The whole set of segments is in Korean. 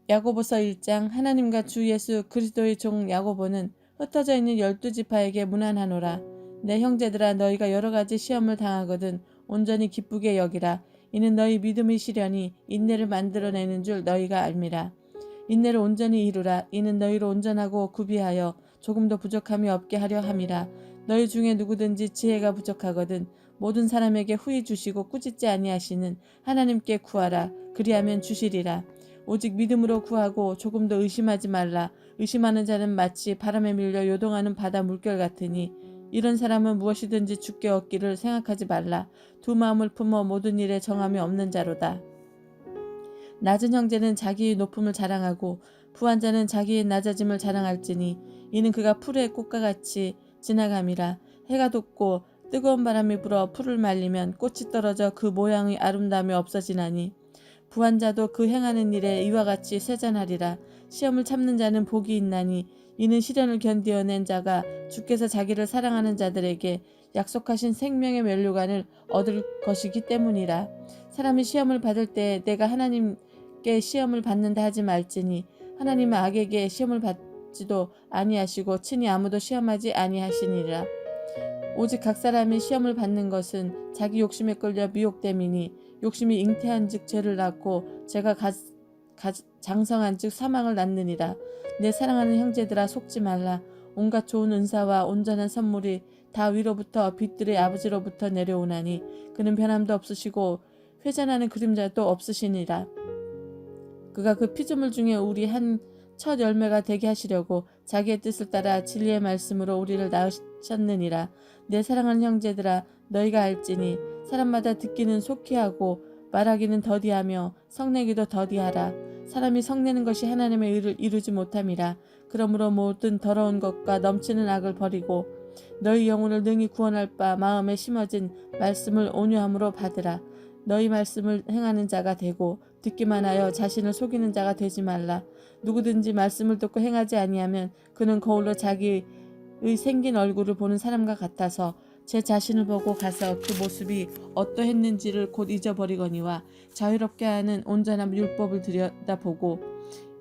야고보서 1장. 하나님과 주 예수 그리스도의 종 야고보는 흩어져 있는 12지파에게 문안하노라. 내 형제들아, 너희가 여러 가지 시험을 당하거든 온전히 기쁘게 여기라. 이는 너희 믿음의 시련이 인내를 만들어내는 줄 너희가 알미라. 인내를 온전히 이루라. 이는 너희로 온전하고 구비하여 조금도 부족함이 없게 하려 함이라. 너희 중에 누구든지 지혜가 부족하거든 모든 사람에게 후히 주시고 꾸짖지 아니하시는 하나님께 구하라. 그리하면 주시리라. 오직 믿음으로 구하고 조금도 의심하지 말라. 의심하는 자는 마치 바람에 밀려 요동하는 바다 물결 같으니 이런 사람은 무엇이든지 주께 얻기를 생각하지 말라. 두 마음을 품어 모든 일에 정함이 없는 자로다. 낮은 형제는 자기의 높음을 자랑하고 부한 자는 자기의 낮아짐을 자랑할지니 이는 그가 풀의 꽃과 같이 지나감이라. 해가 돋고 뜨거운 바람이 불어 풀을 말리면 꽃이 떨어져 그 모양의 아름다움이 없어지나니 부한 자도 그 행하는 일에 이와 같이 쇠잔하리라. 시험을 참는 자는 복이 있나니 이는 시련을 견디어낸 자가 주께서 자기를 사랑하는 자들에게 약속하신 생명의 면류관을 얻을 것이기 때문이라. 사람이 시험을 받을 때 내가 하나님께 시험을 받는다 하지 말지니 하나님은 악에게 시험을 받지도 아니하시고 친히 아무도 시험하지 아니하시니라. 오직 각 사람이 시험을 받는 것은 자기 욕심에 끌려 미혹됨이니 욕심이 잉태한 즉 죄를 낳고 죄가 장성한 즉 사망을 낳느니라. 내 사랑하는 형제들아, 속지 말라. 온갖 좋은 은사와 온전한 선물이 다 위로부터 빛들의 아버지로부터 내려오나니 그는 변함도 없으시고 회전하는 그림자도 없으시니라. 그가 그 피조물 중에 우리 한 첫 열매가 되게 하시려고 자기의 뜻을 따라 진리의 말씀으로 우리를 낳으셨느니라. 내 사랑하는 형제들아, 너희가 알지니 사람마다 듣기는 속히 하고 말하기는 더디하며 성내기도 더디하라. 사람이 성내는 것이 하나님의 의를 이루지 못함이라. 그러므로 모든 더러운 것과 넘치는 악을 버리고 너희 영혼을 능히 구원할 바 마음에 심어진 말씀을 온유함으로 받으라. 너희 말씀을 행하는 자가 되고 듣기만 하여 자신을 속이는 자가 되지 말라. 누구든지 말씀을 듣고 행하지 아니하면 그는 거울로 자기의 생긴 얼굴을 보는 사람과 같아서 제 자신을 보고 가서 그 모습이 어떠했는지를 곧 잊어버리거니와 자유롭게 하는 온전한 율법을 들여다보고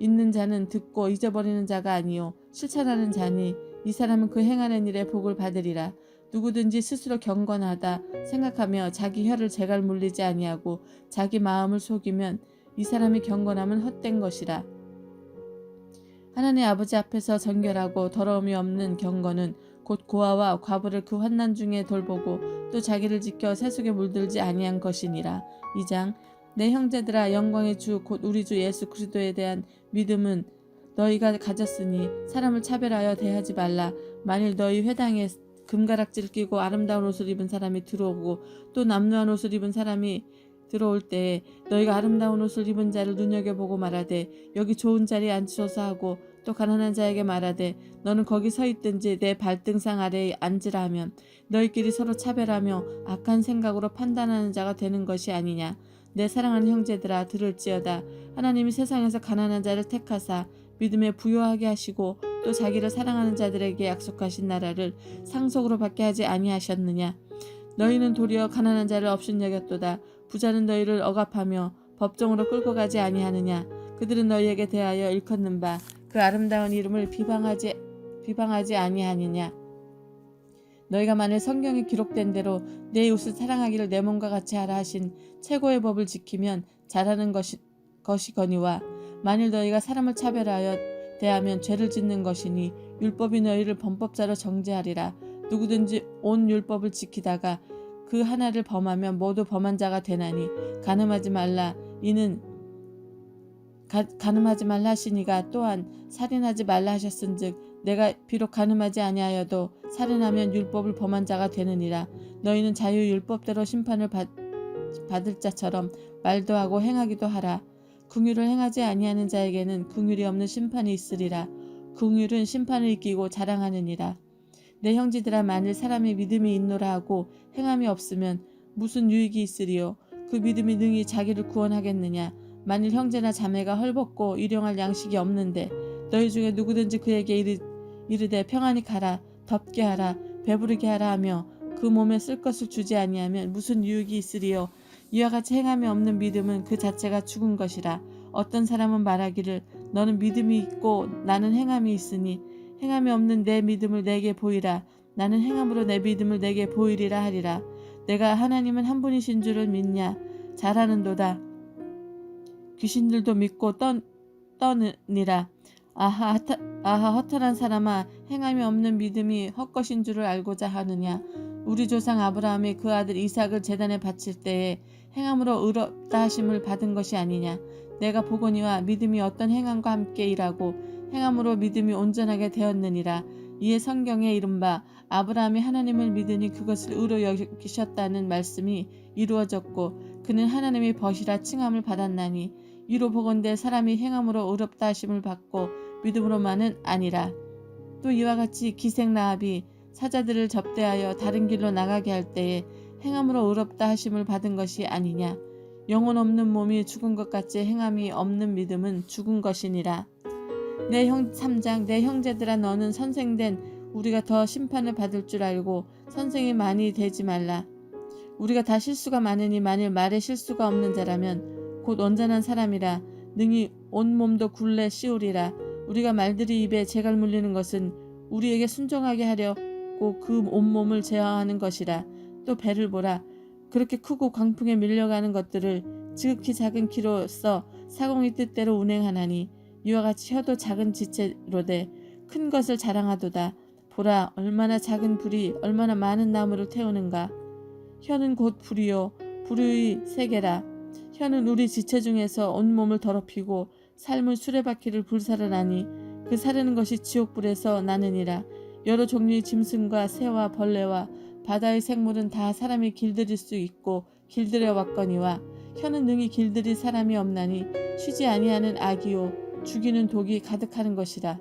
있는 자는 듣고 잊어버리는 자가 아니요 실천하는 자니 이 사람은 그 행하는 일에 복을 받으리라. 누구든지 스스로 경건하다 생각하며 자기 혀를 제갈 물리지 아니하고 자기 마음을 속이면 이 사람이 경건함은 헛된 것이라. 하나님 아버지 앞에서 정결하고 더러움이 없는 경건은 곧 고아와 과부를 그 환난 중에 돌보고 또 자기를 지켜 세속에 물들지 아니한 것이니라. 2장. 내 형제들아, 영광의 주 곧 우리 주 예수 그리스도에 대한 믿음은 너희가 가졌으니 사람을 차별하여 대하지 말라. 만일 너희 회당에 금가락지를 끼고 아름다운 옷을 입은 사람이 들어오고 또 남루한 옷을 입은 사람이 들어올 때에 너희가 아름다운 옷을 입은 자를 눈여겨보고 말하되 여기 좋은 자리에 앉으소서 하고 또 가난한 자에게 말하되 너는 거기 서 있든지 내 발등상 아래에 앉으라 하면 너희끼리 서로 차별하며 악한 생각으로 판단하는 자가 되는 것이 아니냐. 내 사랑하는 형제들아, 들을지어다. 하나님이 세상에서 가난한 자를 택하사 믿음에 부요하게 하시고 또 자기를 사랑하는 자들에게 약속하신 나라를 상속으로 받게 하지 아니하셨느냐. 너희는 도리어 가난한 자를 업신여겼도다. 부자는 너희를 억압하며 법정으로 끌고 가지 아니하느냐. 그들은 너희에게 대하여 일컫는 바 그 아름다운 이름을 비방하지 아니하느냐. 너희가 만일 성경에 기록된 대로 내 이웃을 사랑하기를 내 몸과 같이 하라 하신 최고의 법을 지키면 잘하는 것이거니와 만일 너희가 사람을 차별하여 대하면 죄를 짓는 것이니 율법이 너희를 범법자로 정죄하리라. 누구든지 온 율법을 지키다가 그 하나를 범하면 모두 범한 자가 되나니 간음하지 말라. 이는 간음하지 말라 하시니가 또한 살인하지 말라 하셨은즉 내가 비록 간음하지 아니하여도 살인하면 율법을 범한 자가 되느니라. 너희는 자유 율법대로 심판을 받을 자처럼 말도 하고 행하기도 하라. 긍휼을 행하지 아니하는 자에게는 긍휼이 없는 심판이 있으리라. 긍휼은 심판을 이기고 자랑하느니라. 내 형제들아, 만일 사람이 믿음이 있노라 하고 행함이 없으면 무슨 유익이 있으리요. 그 믿음이 능히 자기를 구원하겠느냐. 만일 형제나 자매가 헐벗고 일용할 양식이 없는데 너희 중에 누구든지 그에게 이르되 평안히 가라, 덥게 하라, 배부르게 하라 하며 그 몸에 쓸 것을 주지 아니하면 무슨 유익이 있으리요. 이와 같이 행함이 없는 믿음은 그 자체가 죽은 것이라. 어떤 사람은 말하기를 너는 믿음이 있고 나는 행함이 있으니 행함이 없는 내 믿음을 내게 보이라. 나는 행함으로 내 믿음을 내게 보이리라 하리라. 내가 하나님은 한 분이신 줄을 믿냐? 잘하는도다. 귀신들도 믿고 떠느니라. 아하 허탈한 사람아, 행함이 없는 믿음이 헛것인 줄을 알고자 하느냐? 우리 조상 아브라함이 그 아들 이삭을 제단에 바칠 때에 행함으로 의롭다 하심을 받은 것이 아니냐? 내가 보거니와 믿음이 어떤 행함과 함께 일하고 행함으로 믿음이 온전하게 되었느니라. 이에 성경에 이른바 아브라함이 하나님을 믿으니 그것을 의로 여기셨다는 말씀이 이루어졌고 그는 하나님의 벗이라 칭함을 받았나니 이로 보건대 사람이 행함으로 의롭다 하심을 받고 믿음으로만은 아니라. 또 이와 같이 기생 라합이 사자들을 접대하여 다른 길로 나가게 할 때에 행함으로 의롭다 하심을 받은 것이 아니냐. 영혼 없는 몸이 죽은 것 같이 행함이 없는 믿음은 죽은 것이니라. 3장 내 형제들아, 너는 선생된 우리가 더 심판을 받을 줄 알고 선생이 많이 되지 말라. 우리가 다 실수가 많으니 만일 말에 실수가 없는 자라면 곧 온전한 사람이라 능히 온 몸도 굴레 씌우리라. 우리가 말들이 입에 재갈 물리는 것은 우리에게 순종하게 하려고 그 온몸을 제어하는 것이라. 또 배를 보라. 그렇게 크고 광풍에 밀려가는 것들을 지극히 작은 키로써 사공의 뜻대로 운행하나니 이와 같이 혀도 작은 지체로되 큰 것을 자랑하도다. 보라, 얼마나 작은 불이 얼마나 많은 나무를 태우는가. 혀는 곧 불이요 불의 세계라. 혀는 우리 지체 중에서 온몸을 더럽히고 삶의 수레바퀴를 불사르나니 그 사르는 것이 지옥불에서 나느니라. 여러 종류의 짐승과 새와 벌레와 바다의 생물은 다 사람이 길들일 수 있고 길들여 왔거니와 혀는 능히 길들일 사람이 없나니 쉬지 아니하는 악이요 죽이는 독이 가득하는 것이라.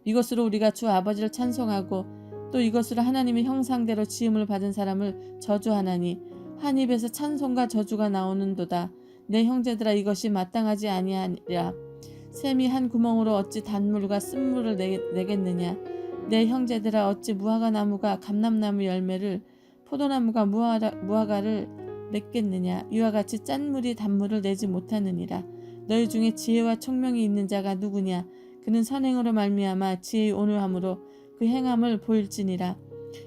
이것으로 우리가 주 아버지를 찬송하고 또 이것으로 하나님의 형상대로 지음을 받은 사람을 저주하나니 한 입에서 찬송과 저주가 나오는도다. 내 형제들아, 이것이 마땅하지 아니하니라. 샘이 한 구멍으로 어찌 단물과 쓴물을 내겠느냐. 내 형제들아, 어찌 무화과나무가 감람나무 열매를 포도나무가 무화과를 맺겠느냐. 이와 같이 짠 물이 단물을 내지 못하느니라. 너희 중에 지혜와 총명이 있는 자가 누구냐. 그는 선행으로 말미암아 지혜의 온유함으로 그 행함을 보일지니라.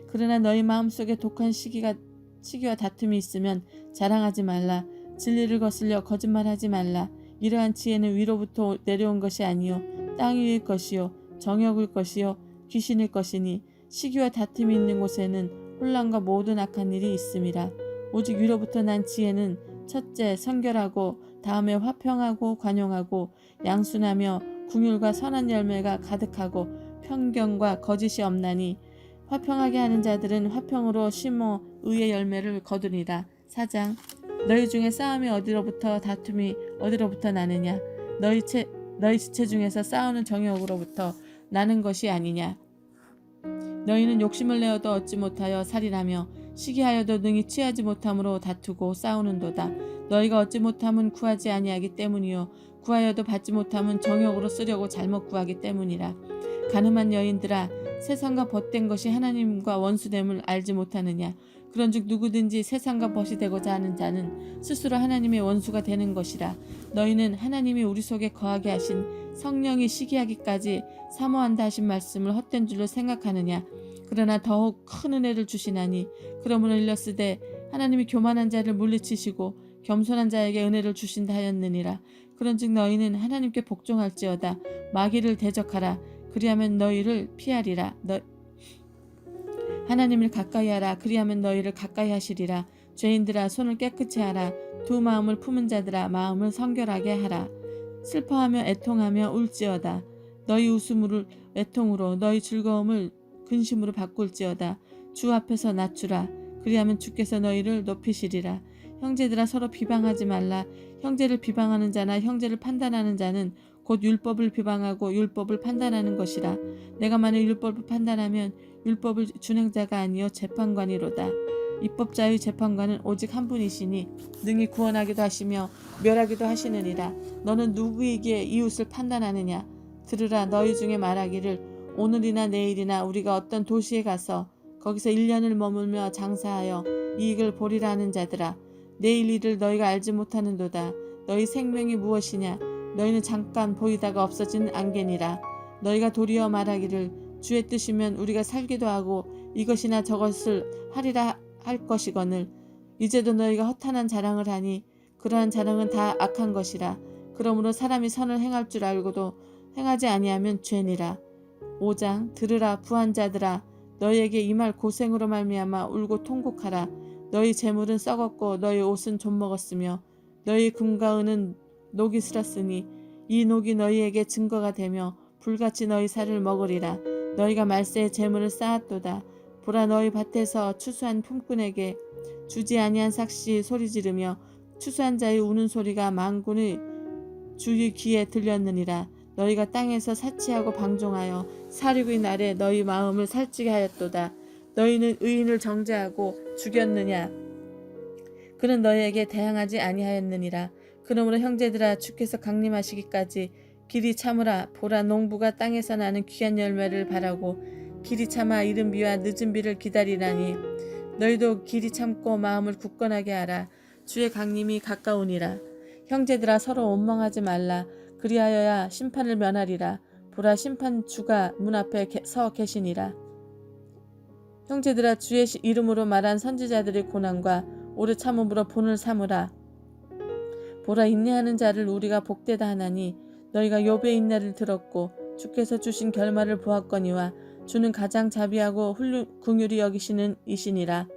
그러나 너희 마음속에 독한 시기와 다툼이 있으면 자랑하지 말라. 진리를 거슬려 거짓말하지 말라. 이러한 지혜는 위로부터 내려온 것이 아니요 땅 위의 것이요 정욕의 것이요 귀신의 것이니 시기와 다툼이 있는 곳에는 혼란과 모든 악한 일이 있음이라. 오직 위로부터 난 지혜는 첫째 성결하고 다음에 화평하고 관용하고 양순하며 궁율과 선한 열매가 가득하고 편견과 거짓이 없나니 화평하게 하는 자들은 화평으로 심어 의의 열매를 거두리라. 4장 너희 중에 싸움이 어디로부터 다툼이 어디로부터 나느냐. 너희 지체 중에서 싸우는 정욕으로부터 나는 것이 아니냐. 너희는 욕심을 내어도 얻지 못하여 살인하며 시기하여도 능히 취하지 못함으로 다투고 싸우는도다. 너희가 얻지 못함은 구하지 아니하기 때문이요 구하여도 받지 못함은 정욕으로 쓰려고 잘못 구하기 때문이라. 가늠한 여인들아, 세상과 벗된 것이 하나님과 원수됨을 알지 못하느냐. 그런즉 누구든지 세상과 벗이 되고자 하는 자는 스스로 하나님의 원수가 되는 것이라. 너희는 하나님이 우리 속에 거하게 하신 성령이 시기하기까지 사모한다 하신 말씀을 헛된 줄로 생각하느냐. 그러나 더욱 큰 은혜를 주시나니 그러므로 일렀으되 하나님이 교만한 자를 물리치시고 겸손한 자에게 은혜를 주신다 하였느니라. 그런즉 너희는 하나님께 복종할지어다. 마귀를 대적하라. 그리하면 너희를 피하리라. 하나님을 가까이 하라. 그리하면 너희를 가까이 하시리라. 죄인들아, 손을 깨끗이 하라. 두 마음을 품은 자들아, 마음을 성결하게 하라. 슬퍼하며 애통하며 울지어다. 너희 웃음을 애통으로 너희 즐거움을 근심으로 바꿀지어다. 주 앞에서 낮추라. 그리하면 주께서 너희를 높이시리라. 형제들아, 서로 비방하지 말라. 형제를 비방하는 자나 형제를 판단하는 자는 곧 율법을 비방하고 율법을 판단하는 것이라. 내가 만일 율법을 판단하면 율법을 준행자가 아니요 재판관이로다. 입법자의 재판관은 오직 한 분이시니 능히 구원하기도 하시며 멸하기도 하시느니라. 너는 누구에게 이웃을 판단하느냐. 들으라. 너희 중에 말하기를 오늘이나 내일이나 우리가 어떤 도시에 가서 거기서 1년을 머물며 장사하여 이익을 보리라 하는 자들아, 내일 일을 너희가 알지 못하는도다. 너희 생명이 무엇이냐. 너희는 잠깐 보이다가 없어지는 안개니라. 너희가 도리어 말하기를 주의 뜻이면 우리가 살기도 하고 이것이나 저것을 하리라 할 것이거늘 이제도 너희가 허탄한 자랑을 하니 그러한 자랑은 다 악한 것이라. 그러므로 사람이 선을 행할 줄 알고도 행하지 아니하면 죄니라. 5장 들으라 부한 자들아 너희에게 이 말 고생으로 말미암아 울고 통곡하라. 너희 재물은 썩었고 너희 옷은 좀먹었으며 너희 금과 은은 녹이 슬었으니 이 녹이 너희에게 증거가 되며 불같이 너희 살을 먹으리라. 너희가 말세에 재물을 쌓았도다. 보라 너희 밭에서 추수한 품꾼에게 주지 아니한 삭시 소리 지르며 추수한 자의 우는 소리가 만군의 주의 귀에 들렸느니라. 너희가 땅에서 사치하고 방종하여 사륙의 날에 너희 마음을 살찌게 하였도다. 너희는 의인을 정죄하고 죽였느냐? 그는 너희에게 대항하지 아니하였느니라. 그러므로 형제들아 주께서 강림하시기까지 길이 참으라. 보라 농부가 땅에서 나는 귀한 열매를 바라고 길이 참아 이른 비와 늦은 비를 기다리라니 너희도 길이 참고 마음을 굳건하게 하라. 주의 강림이 가까우니라. 형제들아 서로 원망하지 말라. 그리하여야 심판을 면하리라. 보라 심판주가 문 앞에 서 계시니라. 형제들아 주의 이름으로 말한 선지자들의 고난과 오래 참음으로 본을 삼으라. 보라 인내하는 자를 우리가 복되다 하나니 너희가 욥의 인내를 들었고 주께서 주신 결말을 보았거니와 주는 가장 자비하고 긍휼히 여기시는 이시니라.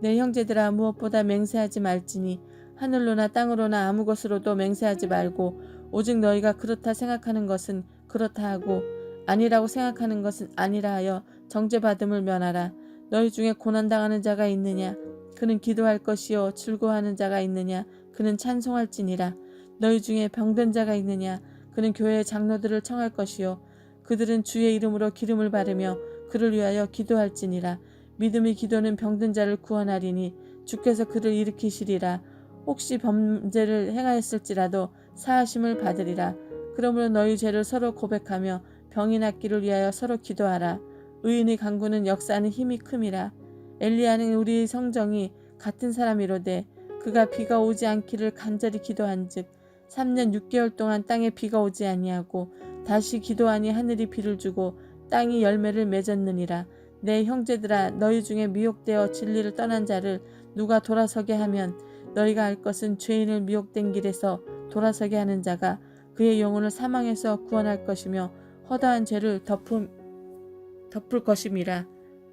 내 형제들아 무엇보다 맹세하지 말지니 하늘로나 땅으로나 아무 것으로도 맹세하지 말고 오직 너희가 그렇다 생각하는 것은 그렇다 하고 아니라고 생각하는 것은 아니라 하여 정죄받음을 면하라. 너희 중에 고난당하는 자가 있느냐? 그는 기도할 것이요 즐거워하는 자가 있느냐? 그는 찬송할지니라. 너희 중에 병든 자가 있느냐? 그는 교회의 장로들을 청할 것이요 그들은 주의 이름으로 기름을 바르며 그를 위하여 기도할지니라. 믿음의 기도는 병든 자를 구원하리니 주께서 그를 일으키시리라. 혹시 범죄를 행하였을지라도 사하심을 받으리라. 그러므로 너희 죄를 서로 고백하며 병이 낫기를 위하여 서로 기도하라. 의인의 간구는 역사하는 힘이 큼이라. 엘리야는 우리 성정이 같은 사람이로되 그가 비가 오지 않기를 간절히 기도한즉 3년 6개월 동안 땅에 비가 오지 아니하고 다시 기도하니 하늘이 비를 주고 땅이 열매를 맺었느니라. 내 형제들아 너희 중에 미혹되어 진리를 떠난 자를 누가 돌아서게 하면 너희가 알 것은 죄인을 미혹된 길에서 돌아서게 하는 자가 그의 영혼을 사망에서 구원할 것이며 허다한 죄를 덮을 것임이라.